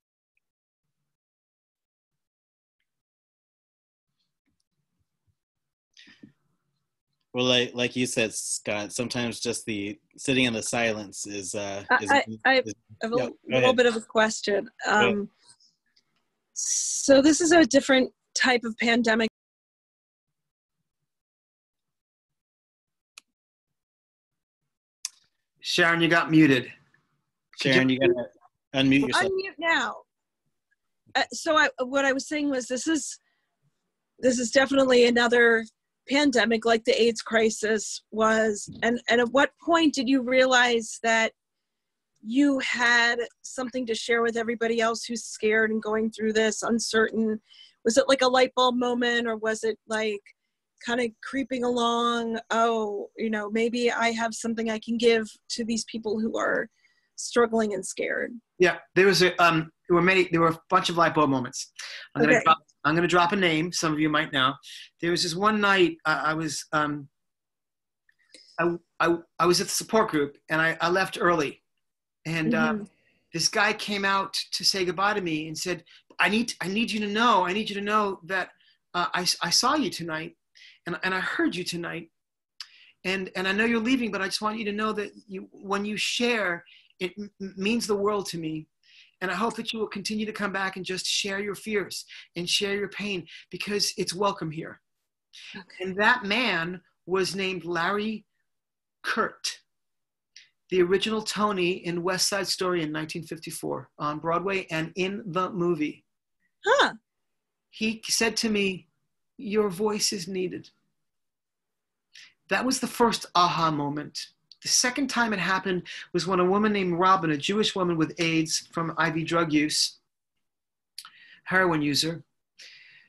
Well, like you said, Scott, sometimes just the sitting in the silence is. I have a little bit of a question. So this is a different type of pandemic. Sharon, you got muted. Sharon, you got to unmute yourself. Unmute now. What I was saying was this is definitely another pandemic like the AIDS crisis was. And at what point did you realize that you had something to share with everybody else who's scared and going through this, uncertain? Was it like a light bulb moment, or was it like kind of creeping along. Oh, you know, maybe I have something I can give to these people who are struggling and scared. Yeah, there was there were a bunch of Lightbulb moments. I'm gonna drop a name. Some of you might know. There was this one night I was at the support group, and I left early, and this guy came out to say goodbye to me and said, I need you to know that I saw you tonight, and I heard you tonight, and I know you're leaving, but I just want you to know that when you share, it means the world to me. And I hope that you will continue to come back and just share your fears and share your pain, because it's welcome here. Okay. And that man was named Larry Kurt, the original Tony in West Side Story in 1954 on Broadway and in the movie. Huh. He said to me, your voice is needed. That was the first aha moment. The second time it happened was when a woman named Robin, a Jewish woman with AIDS from IV drug use, heroin user,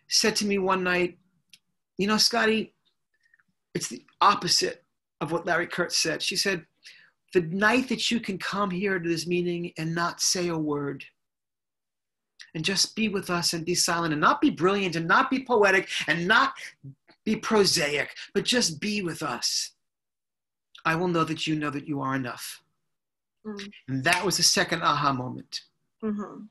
said to me one night, you know, Scotty, it's the opposite of what Larry Kurtz said. She said, the night that you can come here to this meeting and not say a word and just be with us and be silent and not be brilliant and not be poetic and not be prosaic, but just be with us, I will know that you are enough. Mm. And that was the second aha moment. Mm-hmm. And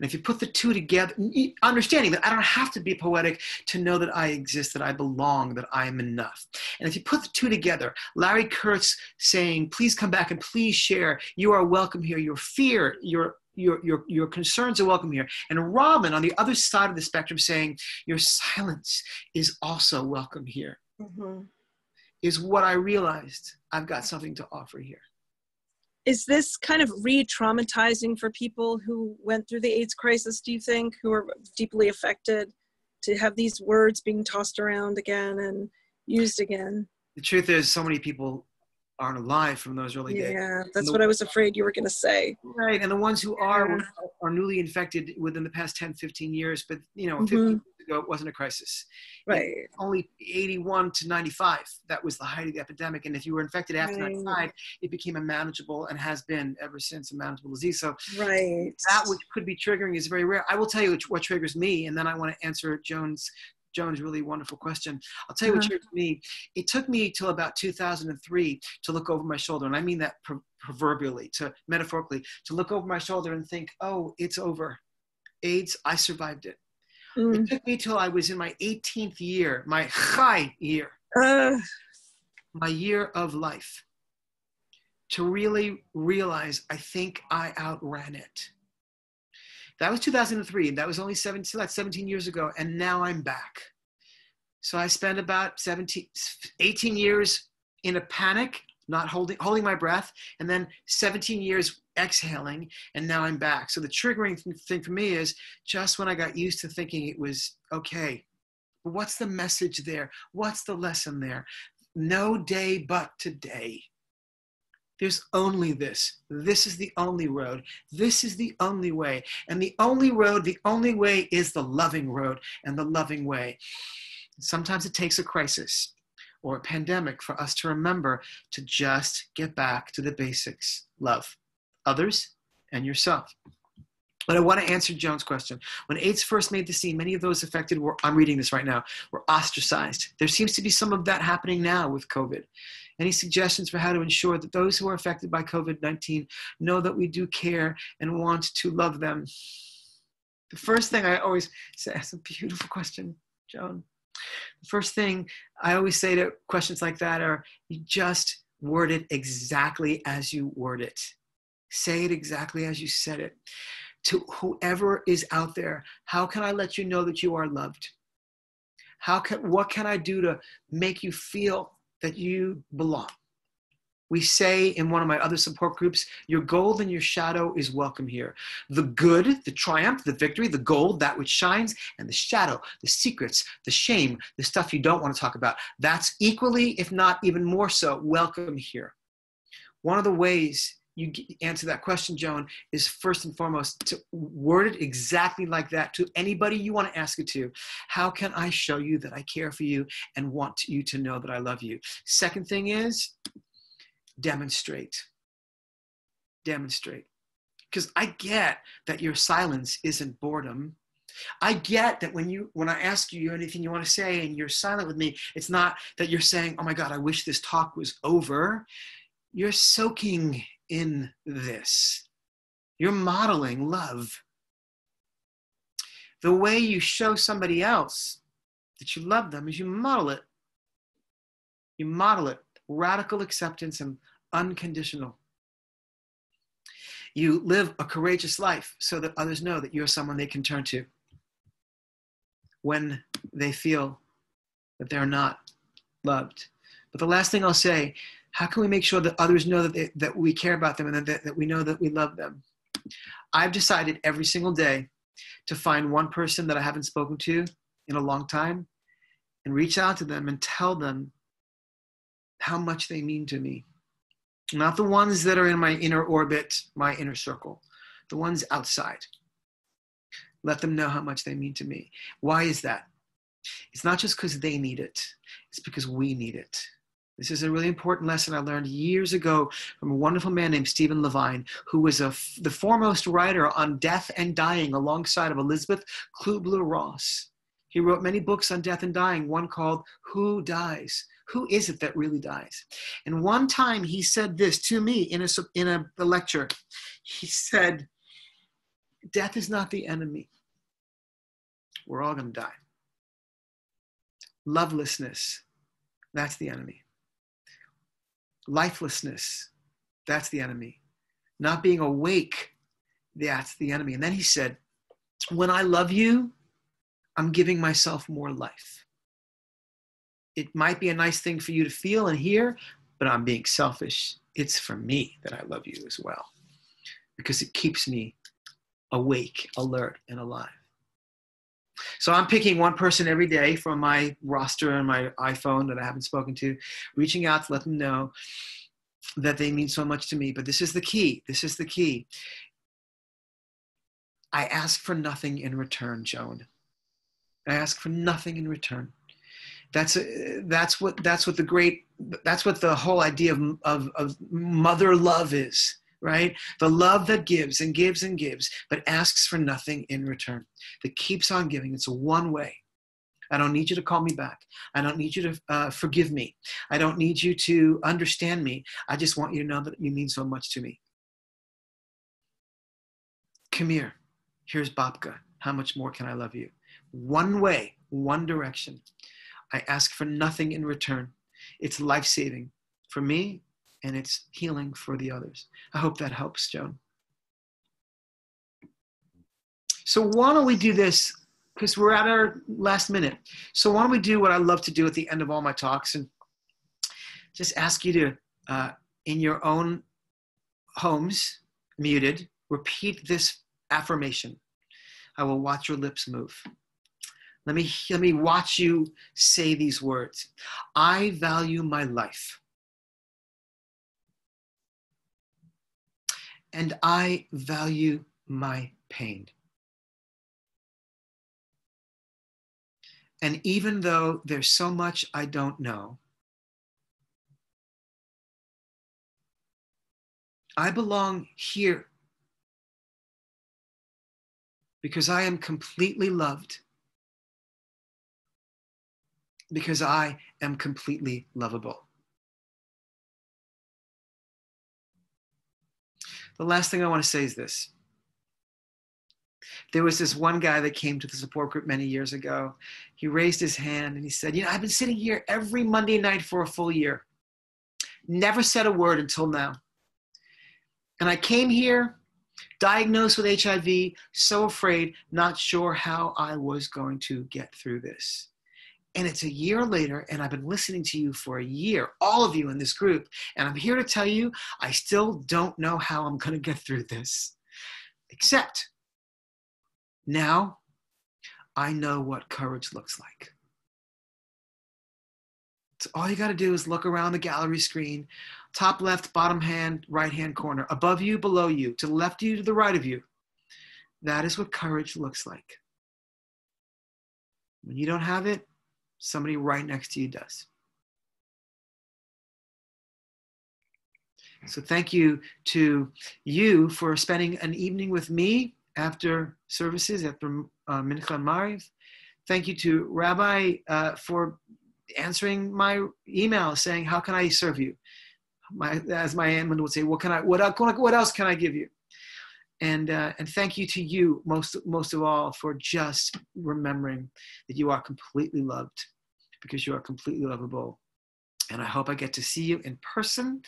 if you put the two together, understanding that I don't have to be poetic to know that I exist, that I belong, that I am enough. And if you put the two together, Larry Kurtz saying, please come back and please share. You are welcome here. Your fear, your concerns are welcome here. And Robin on the other side of the spectrum saying, your silence is also welcome here. Mm-hmm. Is what I realized. I've got something to offer here. Is this kind of re-traumatizing for people who went through the AIDS crisis, do you think, who are deeply affected, to have these words being tossed around again and used again? The truth is, so many people aren't alive from those early days. Yeah, that's what I was afraid you were going to say. Right, and the ones who are newly infected within the past 10, 15 years, but, you know, 15 years ago, it wasn't a crisis. Right. Only 81 to 95, that was the height of the epidemic. And if you were infected after 95, it became a manageable, and has been ever since, a manageable disease. So that which could be triggering is very rare. I will tell you what triggers me, and then I want to answer Joan's really wonderful question. I'll tell you what triggers me. It took me till about 2003 to look over my shoulder, and I mean that proverbially, metaphorically, to look over my shoulder and think, oh, it's over. AIDS, I survived it. It took me till I was in my 18th year, my chai year, my year of life, to really realize I think I outran it. That was 2003. That was only 17 years ago, and now I'm back. So I spent about 18 years in a panic, not holding my breath, and then 17 years exhaling, and now I'm back. So the triggering thing for me is just when I got used to thinking it was okay, but what's the message there? What's the lesson there? No day but today. There's only this. This is the only road. This is the only way. And the only road, the only way is the loving road and the loving way. Sometimes it takes a crisis or a pandemic for us to remember to just get back to the basics. Love others and yourself. But I want to answer Joan's question. When AIDS first made the scene, many of those affected I'm reading this right now, were ostracized. There seems to be some of that happening now with COVID. Any suggestions for how to ensure that those who are affected by COVID-19 know that we do care and want to love them? The first thing I always say, that's a beautiful question, Joan. The first thing I always say to questions like that are, you just word it exactly as you word it. Say it exactly as you said it. To whoever is out there, how can I let you know that you are loved? What can I do to make you feel that you belong? We say in one of my other support groups, your gold and your shadow is welcome here. The good, the triumph, the victory, the gold, that which shines, and the shadow, the secrets, the shame, the stuff you don't want to talk about, that's equally, if not even more so, welcome here. One of the ways you answer that question, Joan, is first and foremost to word it exactly like that to anybody you want to ask it to. How can I show you that I care for you and want you to know that I love you? Second thing is demonstrate. Demonstrate. Because I get that your silence isn't boredom. I get that when I ask you anything you want to say and you're silent with me, it's not that you're saying, oh my God, I wish this talk was over. You're soaking in this. You're modeling love. The way you show somebody else that you love them is you model it. You model it. Radical acceptance and unconditional. You live a courageous life so that others know that you're someone they can turn to when they feel that they're not loved. But the last thing I'll say, how can we make sure that others know that we care about them and that we know that we love them? I've decided every single day to find one person that I haven't spoken to in a long time and reach out to them and tell them how much they mean to me. Not the ones that are in my inner orbit, my inner circle, the ones outside. Let them know how much they mean to me. Why is that? It's not just because they need it. It's because we need it. This is a really important lesson I learned years ago from a wonderful man named Stephen Levine, who was the foremost writer on death and dying alongside of Elizabeth Kubler-Ross. He wrote many books on death and dying, one called Who Dies? Who is it that really dies? And one time he said this to me in a lecture. He said, death is not the enemy. We're all going to die. Lovelessness, that's the enemy. Lifelessness, that's the enemy. Not being awake, that's the enemy. And then he said, when I love you, I'm giving myself more life. It might be a nice thing for you to feel and hear, but I'm being selfish. It's for me that I love you as well, because it keeps me awake, alert, and alive. So I'm picking one person every day from my roster and my iPhone that I haven't spoken to, reaching out to let them know that they mean so much to me. But this is the key. This is the key. I ask for nothing in return, Joan. I ask for nothing in return. That's what the whole idea of mother love is. Right? The love that gives and gives and gives, but asks for nothing in return, that keeps on giving. It's a one way. I don't need you to call me back. I don't need you to forgive me. I don't need you to understand me. I just want you to know that you mean so much to me. Come here. Here's Babka. How much more can I love you? One way, one direction. I ask for nothing in return. It's life-saving for me, and it's healing for the others. I hope that helps, Joan. So why don't we do this, because we're at our last minute. So why don't we do what I love to do at the end of all my talks, and just ask you to, in your own homes, muted, repeat this affirmation. I will watch your lips move. Let me watch you say these words. I value my life. And I value my pain. And even though there's so much I don't know, I belong here because I am completely loved, because I am completely lovable. The last thing I want to say is this. There was this one guy that came to the support group many years ago. He raised his hand and he said, I've been sitting here every Monday night for a full year. Never said a word until now. And I came here, diagnosed with HIV, so afraid, not sure how I was going to get through this. And it's a year later, and I've been listening to you for a year, all of you in this group, and I'm here to tell you, I still don't know how I'm going to get through this. Except now I know what courage looks like. So all you got to do is look around the gallery screen, top left, bottom hand, right hand corner, above you, below you, to the left of you, to the right of you. That is what courage looks like. When you don't have it, somebody right next to you does. So thank you to you for spending an evening with me after services, after Mincha and Mariv. Thank you to Rabbi for answering my email saying, how can I serve you? As my aunt would say, what else can I give you? And thank you to you most of all for just remembering that you are completely loved, because you are completely lovable. And I hope I get to see you in person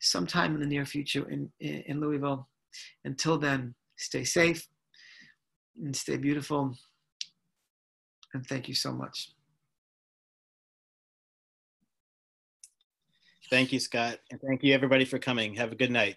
sometime in the near future in Louisville. Until then, stay safe and stay beautiful. And thank you so much. Thank you, Scott. And thank you, everybody, for coming. Have a good night.